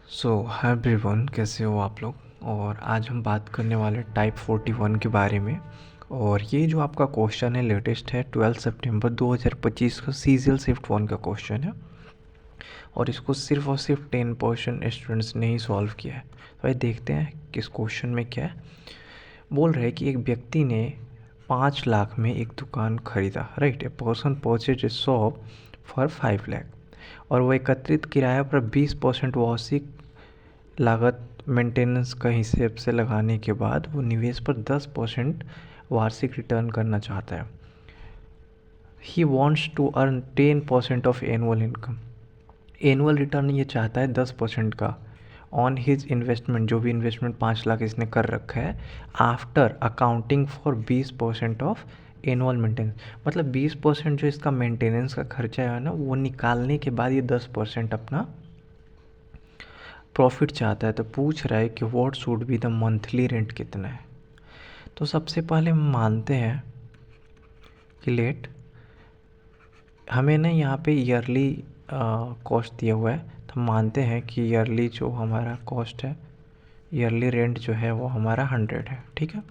Hi everyone, कैसे हो आप लोग। और आज हम बात करने वाले टाइप 41 के बारे में। और ये जो आपका क्वेश्चन है लेटेस्ट है 12 सितंबर 2025 का सीजीएल शिफ्ट 1 का क्वेश्चन है। और इसको सिर्फ और सिर्फ 10% स्टूडेंट्स ने ही सॉल्व किया है। तो आइए देखते हैं कि इस क्वेश्चन में क्या है। बोल रहे हैं कि एक व्यक्ति ने 5 लाख में एक दुकान खरीदा। Right, a person purchase a shop for 5 lakh. और वो एकत्रित किराया पर 20% वार्षिक लागत मेंटेनेंस का हिसाब से लगाने के बाद वो निवेश पर 10% वार्षिक रिटर्न करना चाहता है। He wants to earn 10% of annual income. Annual return ये चाहता है 10% का ऑन हिज इन्वेस्टमेंट, जो भी इन्वेस्टमेंट 5 लाख इसने कर रखा है, after accounting for 20% of annual maintenance. मतलब 20% जो इसका मेंटेनेंस का खर्चा है ना, वो निकालने के बाद ये 10% अपना प्रॉफिट चाहता है। तो पूछ रहा है कि what should be the monthly rent कितना है। तो सबसे पहले हम मानते हैं कि लेट हमें ना यहाँ पे ईयरली कॉस्ट दिया हुआ है। तो हम मानते हैं कि ईयरली जो हमारा कॉस्ट है, ईयरली रेंट जो है वो हमारा 100 है। ठीक है,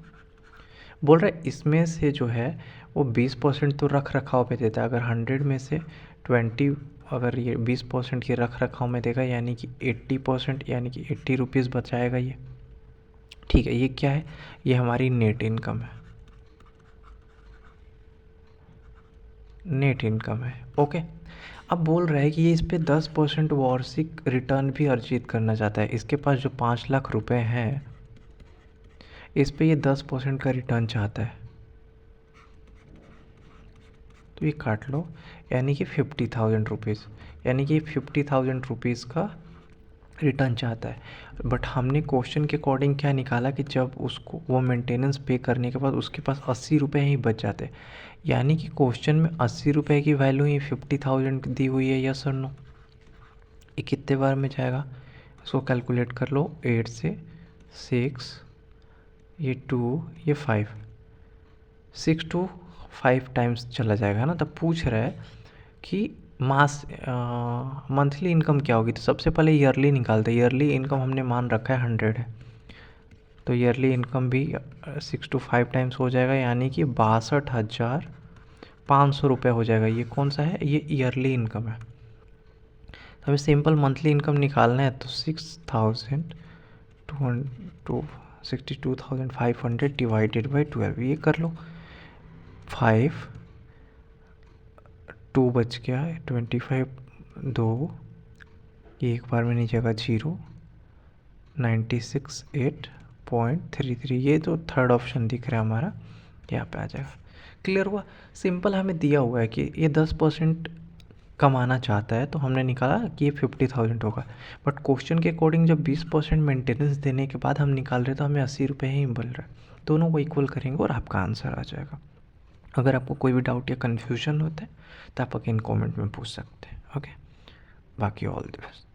बोल रहा है इसमें से जो है वो 20% तो रख रखाव पे देता है। अगर 100 में से 20, अगर ये 20% ये रख रखाव में देगा, यानी कि 80%, यानी कि 80 रुपीज़ बचाएगा ये। ठीक है, ये क्या है, ये हमारी नेट इनकम है, नेट इनकम है। ओके, अब बोल रहा है कि ये इस पे 10% वार्षिक रिटर्न भी अर्जित करना चाहता है। इसके पास जो 5 लाख रुपए हैं, इस पे ये 10% का रिटर्न चाहता है। तो ये काट लो, यानी कि 50,000 रुपीज़, यानी कि 50,000 रुपीज़ का रिटर्न चाहता है। बट हमने क्वेश्चन के अकॉर्डिंग क्या निकाला कि जब उसको वो मेंटेनेंस पे करने के बाद उसके पास 80 रुपये ही बच जाते। यानी कि क्वेश्चन में 80 रुपये की वैल्यू ही 50,000 दी हुई है, यस और नो। ये कितने बार में जाएगा, इसको कैलकुलेट कर लो। 8 से 6, ये 2, ये 5, 6 to 5 टाइम्स चला जाएगा ना। तब पूछ रहा है कि मंथली इनकम क्या होगी। तो सबसे पहले ईयरली निकालते हैं। ईयरली इनकम हमने मान रखा है 100 है, तो ईयरली इनकम भी 6 to 5 टाइम्स हो जाएगा, यानी कि 62,500 रुपये हो जाएगा। ये कौन सा है, ये ईयरली इनकम है। तो हमें सिंपल मंथली इनकम निकालना है, तो 62,500 डिवाइडेड बाई 12, ये कर लो। 5, 2 बच गया है, 25, 2, ये एक बार में नहीं जाएगा 0, 96,8.33। ये तो थर्ड ऑप्शन दिख रहा है हमारा, यहाँ पे आ जाएगा। क्लियर हुआ। सिंपल हमें दिया हुआ है कि ये 10% कमाना चाहता है, तो हमने निकाला कि ये 50,000 होगा। बट क्वेश्चन के अकॉर्डिंग जब 20% मेंटेनेंस देने के बाद हम निकाल रहे, तो हमें 80 रुपये ही मिल रहा है। दोनों को इक्वल करेंगे और आपका आंसर आ जाएगा। अगर आपको कोई भी डाउट या कन्फ्यूजन होता है तो आप अगेन कमेंट में पूछ सकते हैं। ओके, बाकी ऑल द बेस्ट।